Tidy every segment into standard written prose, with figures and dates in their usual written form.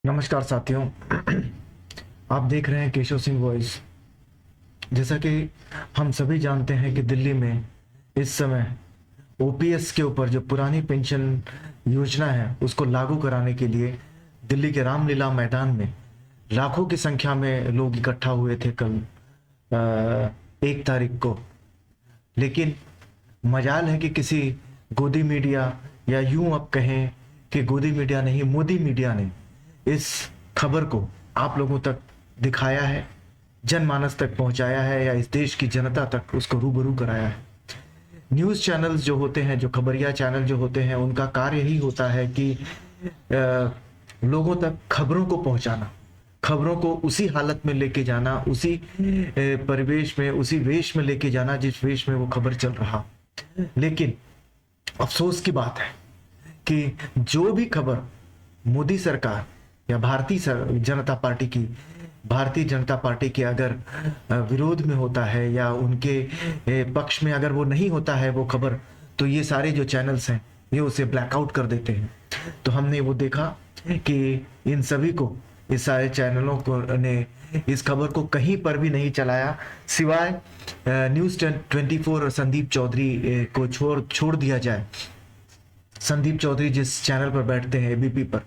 नमस्कार साथियों। आप देख रहे हैं केशव सिंह वॉइस। जैसा कि हम सभी जानते हैं कि दिल्ली में इस समय ओपीएस के ऊपर जो पुरानी पेंशन योजना है उसको लागू कराने के लिए दिल्ली के रामलीला मैदान में लाखों की संख्या में लोग इकट्ठा हुए थे कल 1 तारीख को। लेकिन मजाल है कि किसी गोदी मीडिया या यूं अब कहें कि गोदी मीडिया नहीं, मोदी मीडिया ने इस खबर को आप लोगों तक दिखाया है, जनमानस तक पहुंचाया है या इस देश की जनता तक उसको रूबरू कराया है। न्यूज़ चैनल्स जो होते हैं, जो खबरिया चैनल जो होते हैं, उनका कार्य ही होता है कि लोगों तक खबरों को पहुंचाना, खबरों को उसी हालत में लेके जाना, उसी परिवेश में, उसी वेश में लेके जाना जिस वेश में वो खबर चल रहा। लेकिन अफसोस की बात है कि जो भी खबर मोदी सरकार या भारतीय जनता पार्टी के अगर विरोध में होता है या उनके पक्ष में अगर वो नहीं होता है वो खबर, तो ये सारे जो चैनल्स हैं ये उसे ब्लैकआउट कर देते हैं। तो हमने वो देखा कि इन सभी को, इस सारे चैनलों को ने इस खबर को कहीं पर भी नहीं चलाया, सिवाय न्यूज़ 24 और संदीप चौधरी को छोड़ दिया जाए। संदीप चौधरी जिस चैनल पर बैठते हैं एबीपी पर,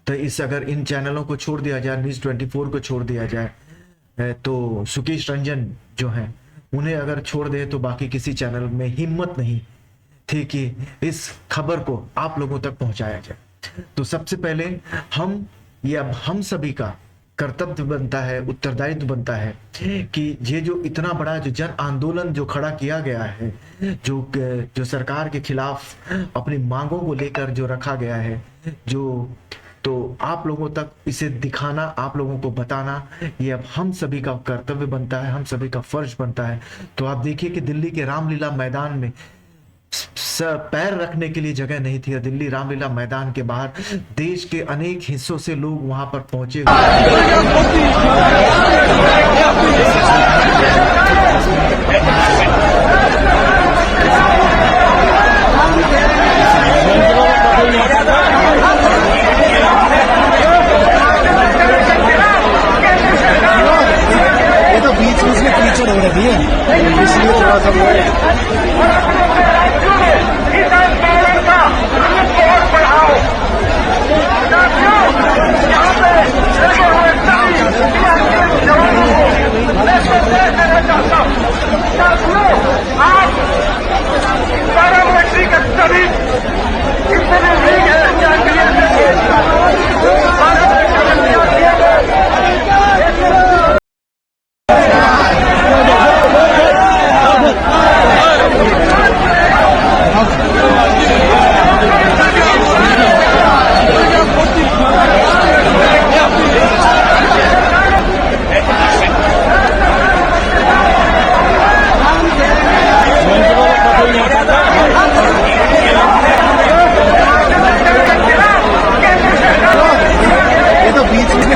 तो अगर इन चैनलों को छोड़ दिया जाए, न्यूज़ 24 को छोड़ दिया जाए, तो सुकेश रंजन जो हैं उन्हें अगर छोड़ दे तो बाकी किसी चैनल में हिम्मत नहीं थी कि इस खबर को आप लोगों तक पहुंचाया जाए। तो सबसे पहले अब हम सभी का कर्तव्य बनता है, उत्तरदायित्व बनता है कि ये जो इतना बड़ा जो जन आंदोलन जो खड़ा किया गया है, जो सरकार के खिलाफ अपनी मांगों को लेकर जो रखा गया है, तो आप लोगों तक इसे दिखाना, आप लोगों को बताना, ये अब हम सभी का कर्तव्य बनता है, हम सभी का फर्ज बनता है। तो आप देखिए कि दिल्ली के रामलीला मैदान में पैर रखने के लिए जगह नहीं थी। दिल्ली रामलीला मैदान के बाहर देश के अनेक हिस्सों से लोग वहां पर पहुंचे ये तो बीच में से कीचड़ हो रही है, इसलिए थोड़ा सा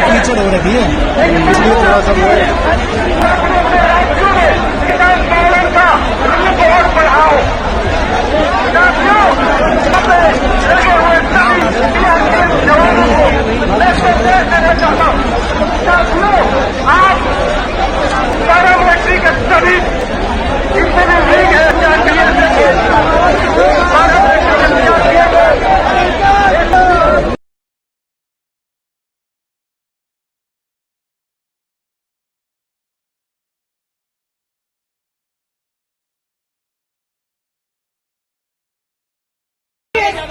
कीचड़ हो रही है, इसलिए थोड़ा सा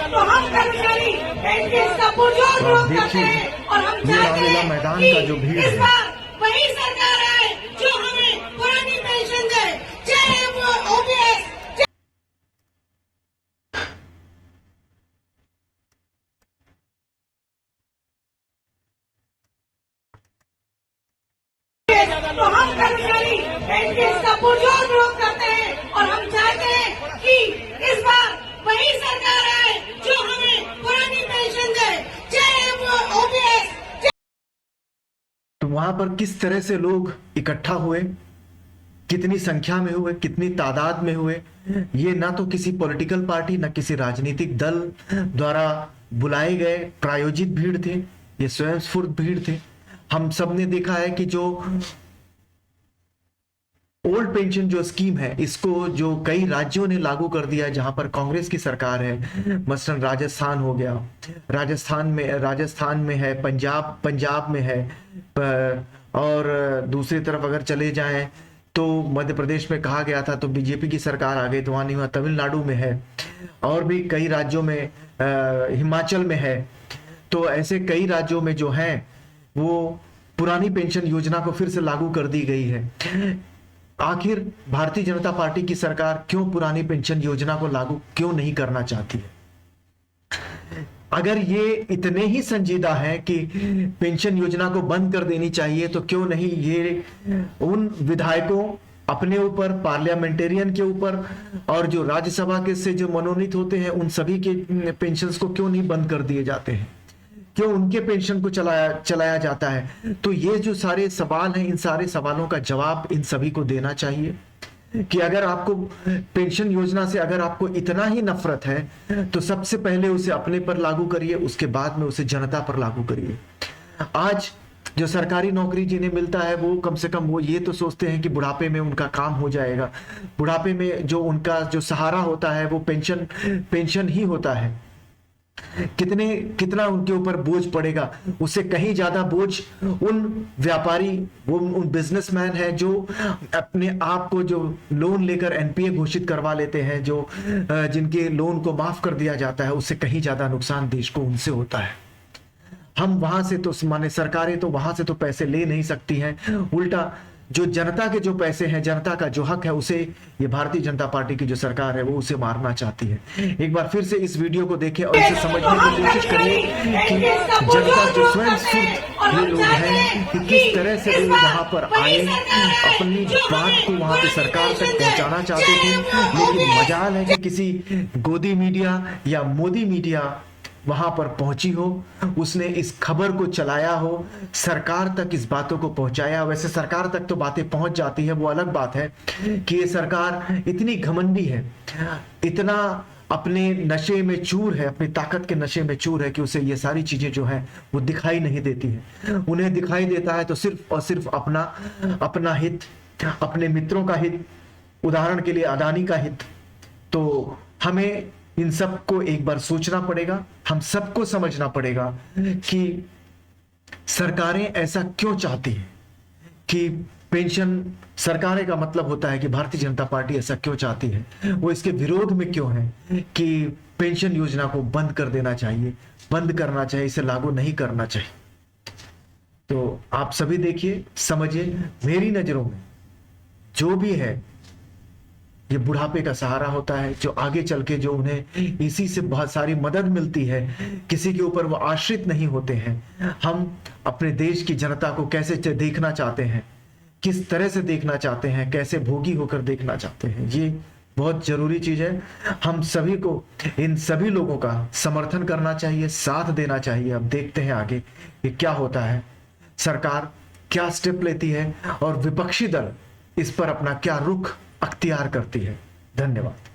तो हम कर्मचारी इसका पुरजोर विरोध करते हैं और हम चाहते हैं कि इस बार वही सरकार आए जो हमें पुरानी पेंशन दे, चाहे वो ओपीएस। तो हम कर्मचारी इसका पुरजोर विरोध करते हैं और हम चाहते हैं कि इस बार वही सरकार आए जो हमें पुरानी पेंशन दे, चाहे वो ओपीएस। तो वहां पर किस तरह से लोग इकट्ठा हुए, कितनी संख्या में हुए, कितनी तादाद में हुए, ये ना तो किसी पॉलिटिकल पार्टी ना किसी राजनीतिक दल द्वारा बुलाए गए प्रायोजित भीड़ थे, ये स्वयं स्फूर्त भीड़ थे। हम सब ने देखा है कि जो ओल्ड पेंशन जो स्कीम है, इसको जो कई राज्यों ने लागू कर दिया है जहां पर कांग्रेस की सरकार है, मसलन राजस्थान हो गया, राजस्थान में है, पंजाब में है, और दूसरी तरफ अगर चले जाएं तो मध्य प्रदेश में कहा गया था तो बीजेपी की सरकार आ गई तो वहां नहीं हुआ, तमिलनाडु में है, और भी कई राज्यों में, हिमाचल में है। तो ऐसे कई राज्यों में जो है वो पुरानी पेंशन योजना को फिर से लागू कर दी गई है। आखिर भारतीय जनता पार्टी की सरकार क्यों पुरानी पेंशन योजना को लागू क्यों नहीं करना चाहती है? अगर ये इतने ही संजीदा है कि पेंशन योजना को बंद कर देनी चाहिए, तो क्यों नहीं ये उन विधायकों अपने ऊपर, पार्लियामेंटेरियन के ऊपर, और जो राज्यसभा के से जो मनोनीत होते हैं उन सभी के पेंशन्स को क्यों नहीं बंद कर दिए जाते हैं? क्यों उनके पेंशन को चलाया जाता है? तो ये जो सारे सवाल हैं, इन सारे सवालों का जवाब इन सभी को देना चाहिए कि अगर आपको पेंशन योजना से अगर आपको इतना ही नफरत है तो सबसे पहले उसे अपने पर लागू करिए, उसके बाद में उसे जनता पर लागू करिए। आज जो सरकारी नौकरी जिन्हें मिलता है वो कम से कम वो ये तो सोचते हैं कि बुढ़ापे में उनका काम हो जाएगा, बुढ़ापे में जो उनका जो सहारा होता है वो पेंशन ही होता है। कितना उनके ऊपर बोझ पड़ेगा, उससे कहीं ज्यादा बोझ उन व्यापारी, वो उन बिजनेसमैन है जो अपने आप को जो लोन लेकर एनपीए घोषित करवा लेते हैं, जो जिनके लोन को माफ कर दिया जाता है, उससे कहीं ज्यादा नुकसान देश को उनसे होता है। हम वहां से तो माने सरकारें तो वहां से तो पैसे ले नहीं सकती हैं, उल्टा जो जनता के जो पैसे हैं, जनता का जो हक है, उसे ये भारतीय जनता पार्टी की जो सरकार है वो उसे मारना चाहती है। एक बार फिर से इस वीडियो को देखें और इसे समझने की कोशिश करिए कि जनता जो स्वयं स्फूर्त ये लोग हैं कि किस तरह से वो वहां पर आए, अपनी बात को वहां पे सरकार तक पहुंचाना चाहते थे, लेकिन मजाल है कि किसी गोदी मीडिया या मोदी मीडिया वहां पर पहुंची हो, उसने इस खबर को चलाया हो, सरकार तक इस बातों को पहुंचाया। वैसे सरकार तक तो बातें पहुंच जाती है, वो अलग बात है कि ये सरकार इतनी घमंडी है, इतना अपने नशे में चूर है, अपनी ताकत के नशे में चूर है कि उसे ये सारी चीजें जो है वो दिखाई नहीं देती है। उन्हें दिखाई देता है तो सिर्फ और सिर्फ अपना हित, अपने मित्रों का हित, उदाहरण के लिए अदानी का हित। तो हमें इन सबको एक बार सोचना पड़ेगा, हम सबको समझना पड़ेगा कि सरकारें ऐसा क्यों चाहती हैं कि पेंशन, सरकारें का मतलब होता है कि भारतीय जनता पार्टी ऐसा क्यों चाहती है, वो इसके विरोध में क्यों है कि पेंशन योजना को बंद कर देना चाहिए, बंद करना चाहिए, इसे लागू नहीं करना चाहिए। तो आप सभी देखिए, समझिए, मेरी नजरों में जो भी है ये बुढ़ापे का सहारा होता है, जो आगे चल के जो उन्हें इसी से बहुत सारी मदद मिलती है, किसी के ऊपर वो आश्रित नहीं होते हैं। हम अपने देश की जनता को कैसे देखना चाहते हैं, किस तरह से देखना चाहते हैं, कैसे भोगी होकर देखना चाहते हैं, ये बहुत जरूरी चीज है। हम सभी को इन सभी लोगों का समर्थन करना चाहिए, साथ देना चाहिए। अब देखते हैं आगे कि क्या होता है, सरकार क्या स्टेप लेती है और विपक्षी दल इस पर अपना क्या रुख अख्तियार करती है। धन्यवाद।